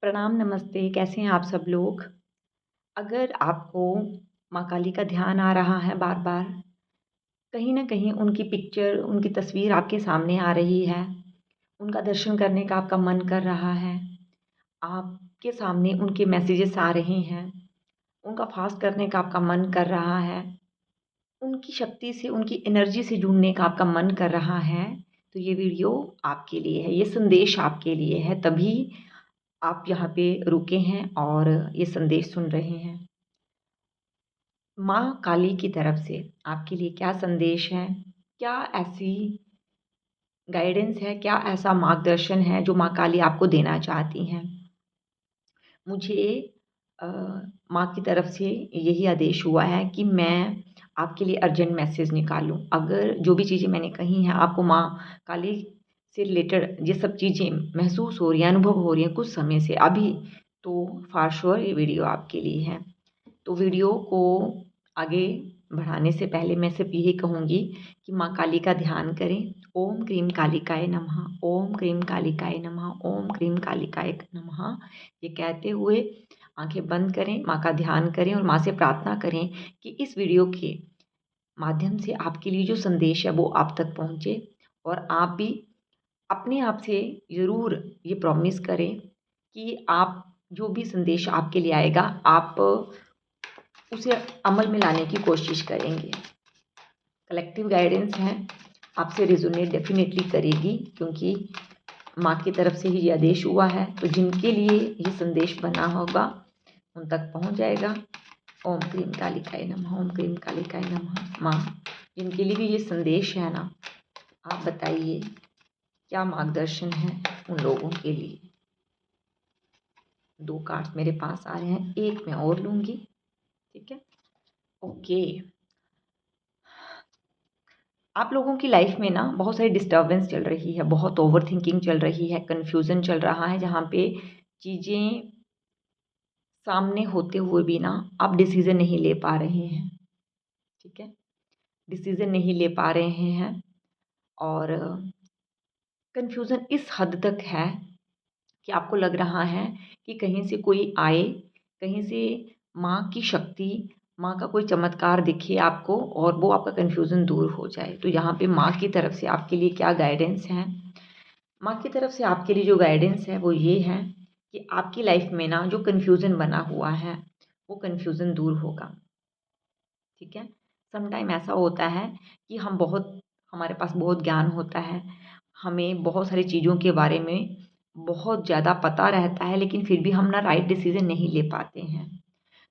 प्रणाम, नमस्ते, कैसे हैं आप सब लोग? अगर आपको माँ काली का ध्यान आ रहा है बार-बार, कहीं न कहीं उनकी पिक्चर, उनकी तस्वीर आपके सामने आ रही है, उनका दर्शन करने का आपका मन कर रहा है, आपके सामने उनके मैसेजेस आ रहे हैं, उनका फ़ास्ट करने का आपका मन कर रहा है, उनकी शक्ति से, उनकी एनर्जी से जुड़ने का आपका मन कर रहा है, तो ये वीडियो आपके लिए है, ये संदेश आपके लिए है, तभी आप यहाँ पे रुके हैं और ये संदेश सुन रहे हैं। माँ काली की तरफ से आपके लिए क्या संदेश है? क्या ऐसी गाइडेंस है, क्या ऐसा मार्गदर्शन है जो माँ काली आपको देना चाहती हैं? मुझे अ, माँ की तरफ से यही आदेश हुआ है कि मैं आपके लिए अर्जेंट मैसेज निकालूँ। अगर जो भी चीज़ें मैंने कही हैं आपको माँ काली से रिलेटेड ये सब चीज़ें महसूस हो रही हैं, अनुभव हो रही हैं कुछ समय से अभी, तो फ़ॉर श्योर ये वीडियो आपके लिए है। तो वीडियो को आगे बढ़ाने से पहले मैं सिर्फ यही कहूँगी कि माँ काली का ध्यान करें। ओम क्रीम कालिकाय नमः, ओम क्रीम कालिकाय नमः, ओम क्रीम कालिकाय नमः। ये कहते हुए आंखें बंद करें, माँ का ध्यान करें और माँ से प्रार्थना करें कि इस वीडियो के माध्यम से आपके लिए जो संदेश है वो आप तक पहुँचे और आप भी अपने आप से ज़रूर ये प्रॉमिस करें कि आप जो भी संदेश आपके लिए आएगा, आप उसे अमल में लाने की कोशिश करेंगे। कलेक्टिव गाइडेंस है, आपसे रिजोनेट डेफ़िनेटली करेगी क्योंकि माँ की तरफ से ही ये आदेश हुआ है, तो जिनके लिए ये संदेश बना होगा, उन तक पहुँच जाएगा। ओम क्रीम कालिकाय नमः, ओम क्रीम कालिकाय नमः। माँ, जिनके लिए भी ये संदेश है ना, आप बताइए क्या मार्गदर्शन है उन लोगों के लिए? 2 कार्ड्स मेरे पास आ रहे हैं, एक मैं और लूँगी, ठीक है? ओके। आप लोगों की लाइफ में ना बहुत सारी डिस्टर्बेंस चल रही है, बहुत ओवरथिंकिंग चल रही है, कन्फ्यूज़न चल रहा है, जहाँ पे चीज़ें सामने होते हुए भी ना आप डिसीज़न नहीं ले पा रहे हैं, ठीक है? डिसीज़न नहीं ले पा रहे हैं और कन्फ्यूज़न इस हद तक है कि आपको लग रहा है कि कहीं से कोई आए, कहीं से माँ की शक्ति, माँ का कोई चमत्कार दिखे आपको और वो आपका कन्फ्यूज़न दूर हो जाए। तो यहाँ पे माँ की तरफ से आपके लिए क्या गाइडेंस है? माँ की तरफ से आपके लिए जो गाइडेंस है वो ये है कि आपकी लाइफ में ना जो कन्फ्यूज़न बना हुआ है, वो कन्फ्यूज़न दूर होगा, ठीक है? समटाइम ऐसा होता है कि हमारे पास बहुत ज्ञान होता है, हमें बहुत सारी चीज़ों के बारे में बहुत ज़्यादा पता रहता है, लेकिन फिर भी हम ना राइट डिसीज़न नहीं ले पाते हैं।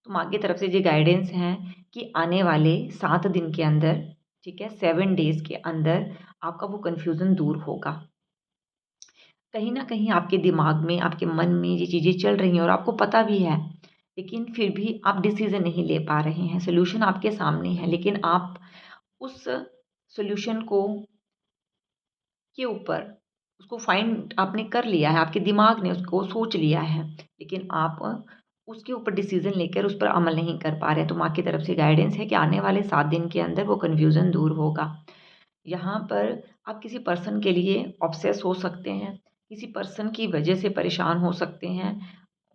तो माँ की तरफ से ये गाइडेंस है कि आने वाले 7 दिन के अंदर, ठीक है, 7 डेज़ के अंदर आपका वो कन्फ्यूज़न दूर होगा। कहीं न कहीं आपके दिमाग में, आपके मन में ये चीज़ें चल रही हैं और आपको पता भी है, लेकिन फिर भी आप डिसीज़न नहीं ले पा रहे हैं। सॉल्यूशन आपके सामने है, लेकिन आप उस सॉल्यूशन को के ऊपर उसको फाइंड आपने कर लिया है, आपके दिमाग ने उसको सोच लिया है, लेकिन आप उसके ऊपर डिसीज़न लेकर उस पर अमल नहीं कर पा रहे हैं। तो माँ की तरफ से गाइडेंस है कि आने वाले 7 दिन के अंदर वो कन्फ्यूज़न दूर होगा। यहाँ पर आप किसी पर्सन के लिए ऑब्सेस हो सकते हैं, किसी पर्सन की वजह से परेशान हो सकते हैं।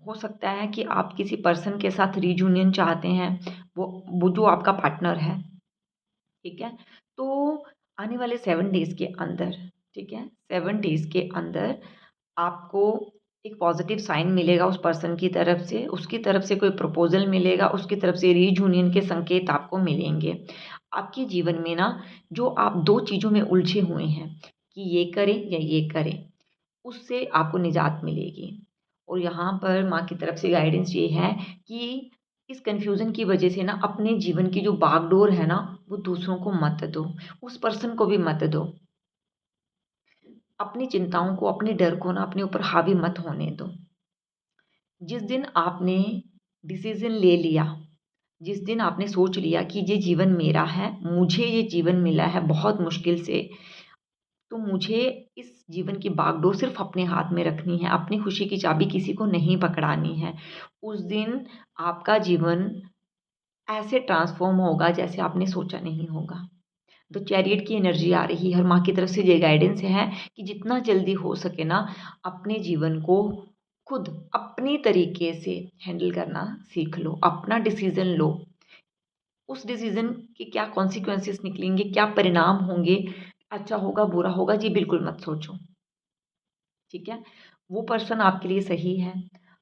हो सकता है कि आप किसी पर्सन के साथ रीयूनियन चाहते हैं, वो जो आपका पार्टनर है, ठीक है? तो आने वाले 7 डेज़ के अंदर, ठीक है? 7 डेज़ के अंदर आपको एक पॉज़िटिव साइन मिलेगा उस पर्सन की तरफ से, उसकी तरफ से कोई प्रपोज़ल मिलेगा, उसकी तरफ से रीयूनियन के संकेत आपको मिलेंगे। आपके जीवन में ना जो आप 2 चीज़ों में उलझे हुए हैं कि ये करें या ये करें, उससे आपको निजात मिलेगी। और यहाँ पर माँ की तरफ से गाइडेंस ये है कि इस कन्फ्यूज़न की वजह से ना अपने जीवन की जो बागडोर है ना, वो दूसरों को मत दो, उस पर्सन को भी मत दो। अपनी चिंताओं को, अपने डर को ना अपने ऊपर हावी मत होने दो। जिस दिन आपने डिसीज़न ले लिया, जिस दिन आपने सोच लिया कि ये जीवन मेरा है, मुझे ये जीवन मिला है बहुत मुश्किल से, तो मुझे इस जीवन की बागडोर सिर्फ़ अपने हाथ में रखनी है, अपनी खुशी की चाबी किसी को नहीं पकड़ानी है। उस दिन आपका जीवन ऐसे ट्रांसफ़ॉर्म होगा जैसे आपने सोचा नहीं होगा। तो चैरियट की एनर्जी आ रही है और माँ की तरफ से ये गाइडेंस है कि जितना जल्दी हो सके ना अपने जीवन को खुद अपनी तरीके से हैंडल करना सीख लो, अपना डिसीज़न लो। उस डिसीज़न के क्या कॉन्सिक्वेंसेस निकलेंगे, क्या परिणाम होंगे, अच्छा होगा, बुरा होगा, जी बिल्कुल मत सोचो, ठीक है? वो पर्सन आपके लिए सही है।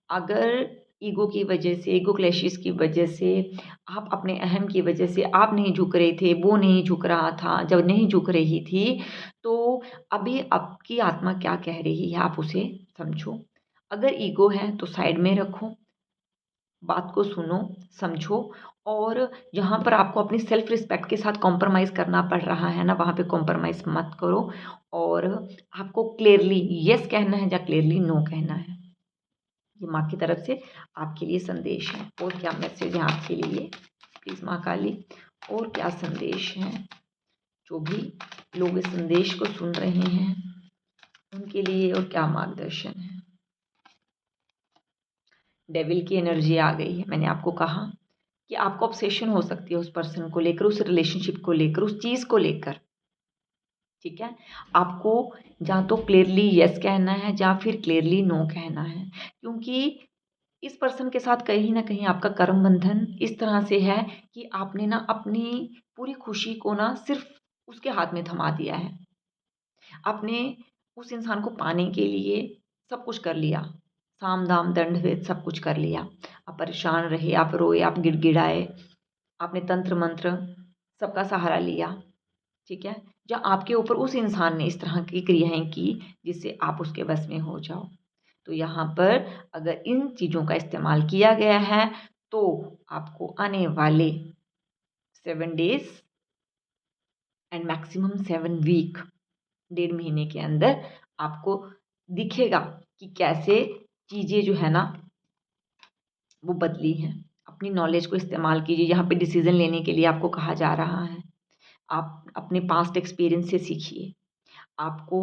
अगर ईगो की वजह से, ईगो क्लैशेस की वजह से, आप अपने अहम की वजह से आप नहीं झुक रहे थे, वो नहीं झुक रहा था, जब नहीं झुक रही थी, तो अभी आपकी आत्मा क्या कह रही है, आप उसे समझो। अगर ईगो है तो साइड में रखो, बात को सुनो, समझो और जहाँ पर आपको अपनी सेल्फ रिस्पेक्ट के साथ कॉम्प्रोमाइज़ करना पड़ रहा है ना, वहाँ पे कॉम्प्रोमाइज़ मत करो और आपको क्लियरली येस कहना है या क्लियरली नो कहना है। ये माँ की तरफ से आपके लिए संदेश है। और क्या मैसेज है आपके लिए प्लीज़ माँ काली, और क्या संदेश है जो भी लोग इस संदेश को सुन रहे हैं उनके लिए, और क्या मार्गदर्शन है। डेविल की एनर्जी आ गई है। मैंने आपको कहा कि आपको ऑब्सेशन हो सकती है उस पर्सन को लेकर, उस रिलेशनशिप को लेकर, उस चीज़ को लेकर, ठीक है? आपको या तो क्लियरली येस कहना है या फिर क्लियरली नो कहना है, क्योंकि इस पर्सन के साथ कहीं न कहीं आपका कर्म बंधन इस तरह से है कि आपने ना अपनी पूरी खुशी को ना सिर्फ़ उसके हाथ में थमा दिया है। आपने उस इंसान को पाने के लिए सब कुछ कर लिया, साम-दाम, दंड-भेद सब कुछ कर लिया। आप परेशान रहे, आप रोए, आप गिड़गिड़ाए, आपने तंत्र-मंत्र सबका सहारा लिया, ठीक है? या आपके ऊपर उस इंसान ने इस तरह की क्रियाएँ की जिससे आप उसके बस में हो जाओ। तो यहाँ पर अगर इन चीज़ों का इस्तेमाल किया गया है तो आपको आने वाले 7 डेज़ एंड मैक्सिमम 7 वीक, डेढ़ महीने के अंदर आपको दिखेगा कि कैसे चीज़ें जो है ना वो बदली हैं। अपनी नॉलेज को इस्तेमाल कीजिए, यहाँ पे डिसीज़न लेने के लिए आपको कहा जा रहा है। आप अपने पास्ट एक्सपीरियंस से सीखिए। आपको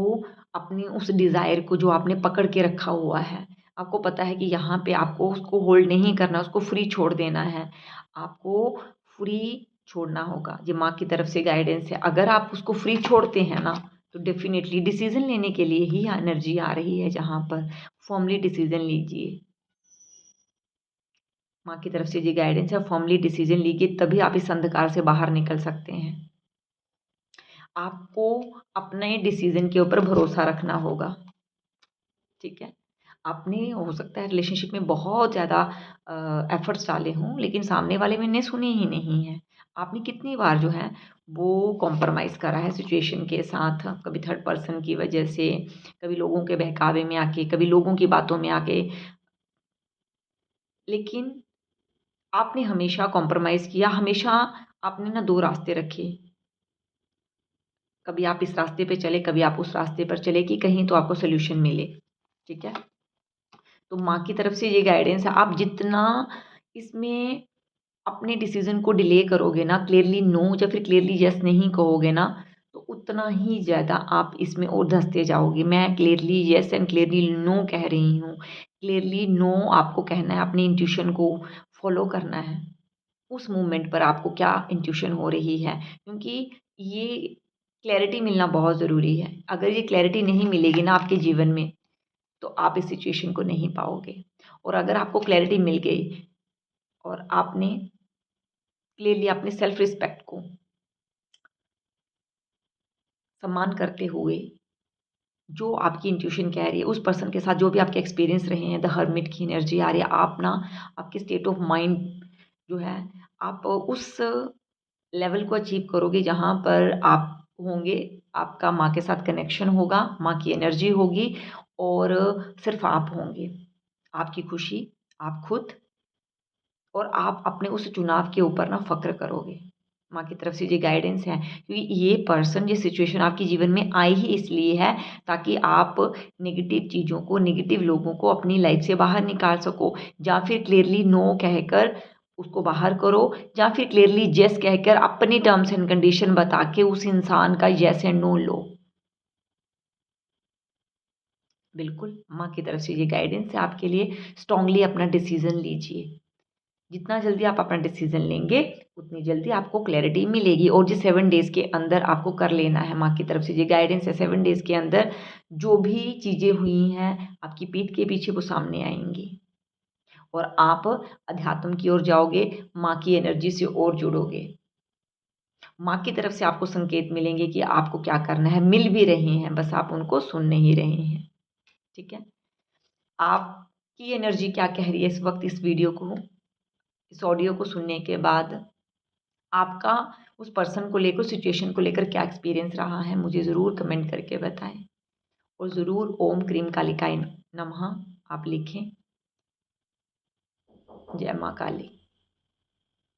अपनी उस डिज़ायर को जो आपने पकड़ के रखा हुआ है, आपको पता है कि यहाँ पे आपको उसको होल्ड नहीं करना, उसको फ्री छोड़ देना है। आपको फ्री छोड़ना होगा, ये माँ की तरफ से गाइडेंस है। अगर आप उसको फ्री छोड़ते हैं ना, तो डेफ़िनिटली डिसीज़न लेने के लिए ही एनर्जी आ रही है जहाँ पर। फ़र्मली डिसीज़न लीजिए। माँ की तरफ से ये गाइडेंस है, फ़र्मली डिसीज़न लीजिए तभी आप इस अंधकार से बाहर निकल सकते हैं। आपको अपने डिसीज़न के ऊपर भरोसा रखना होगा, ठीक है? आपने हो सकता है रिलेशनशिप में बहुत ज़्यादा एफ़र्ट्स डाले हों, लेकिन सामने वाले ने सुने ही नहीं हैं। आपने कितनी बार जो है वो कॉम्प्रोमाइज़ करा है सिचुएशन के साथ, कभी थर्ड पर्सन की वजह से, कभी लोगों के बहकावे में आके, कभी लोगों की बातों में आके, लेकिन आपने हमेशा कॉम्प्रोमाइज़ किया, हमेशा आपने ना 2 रास्ते रखे। कभी आप इस रास्ते पे चले, कभी आप उस रास्ते पर चले कि कहीं तो आपको सॉल्यूशन मिले, ठीक है? तो माँ की तरफ से ये गाइडेंस है, आप जितना इसमें अपने डिसीज़न को डिले करोगे ना, क्लियरली नो या फिर क्लियरली येस नहीं कहोगे ना, तो उतना ही ज़्यादा आप इसमें और धँसते जाओगे। मैं clearly yes and clearly no कह रही हूँ। क्लियरली नो आपको कहना है, अपनी इंट्यूशन को फ़ॉलो करना है। उस मोमेंट पर आपको क्या इंट्यूशन हो रही है, क्योंकि ये क्लैरिटी मिलना बहुत ज़रूरी है। अगर ये क्लैरिटी नहीं मिलेगी ना आपके जीवन में, तो आप इस सिचुएशन को नहीं पाओगे। और अगर आपको क्लैरिटी मिल गई और आपने क्लियरली अपने सेल्फ रिस्पेक्ट को सम्मान करते हुए जो आपकी इंट्यूशन कह रही है, उस पर्सन के साथ जो भी आपके एक्सपीरियंस रहे हैं, द हर्मिट की एनर्जी आ रही है, आप ना आपके स्टेट ऑफ माइंड जो है, आप उस लेवल को अचीव करोगे जहाँ पर आप होंगे, आपका माँ के साथ कनेक्शन होगा, माँ की एनर्जी होगी और सिर्फ़ आप होंगे। आपकी खुशी, आप खुद और आप अपने उस चुनाव के ऊपर ना फ़क्र करोगे। माँ की तरफ से ये गाइडेंस है, क्योंकि ये पर्सन, ये सिचुएशन आपके जीवन में आई ही इसलिए है ताकि आप नेगेटिव चीज़ों को, नेगेटिव लोगों को अपनी लाइफ़ से बाहर निकाल सको, या फिर क्लियरली नो कहकर उसको बाहर करो, या फिर क्लियरली येस कहकर अपनी टर्म्स एंड कंडीशन बता के उस इंसान का येस एंड नो लो। बिल्कुल, माँ की तरफ से ये गाइडेंस है आपके लिए, स्ट्रॉन्गली अपना डिसीज़न लीजिए। जितना जल्दी आप अपना डिसीजन लेंगे उतनी जल्दी आपको क्लैरिटी मिलेगी। और जिस 7 डेज़ के अंदर आपको कर लेना है, माँ की तरफ से ये गाइडेंस है, 7 डेज़ के अंदर जो भी चीज़ें हुई हैं आपकी पीठ के पीछे वो सामने आएंगी और आप अध्यात्म की ओर जाओगे, माँ की एनर्जी से और जुड़ोगे। माँ की तरफ से आपको संकेत मिलेंगे कि आपको क्या करना है, मिल भी रहे हैं, बस आप उनको सुन नहीं रहे हैं। ठीक है? आपकी एनर्जी क्या कह रही है इस वक्त इस वीडियो को, इस ऑडियो को सुनने के बाद? आपका उस पर्सन को लेकर, सिचुएशन को लेकर क्या एक्सपीरियंस रहा है, मुझे ज़रूर कमेंट करके बताएं। और ज़रूर ओम क्रीम कालिकाय नमः आप लिखें। जय माँ काली।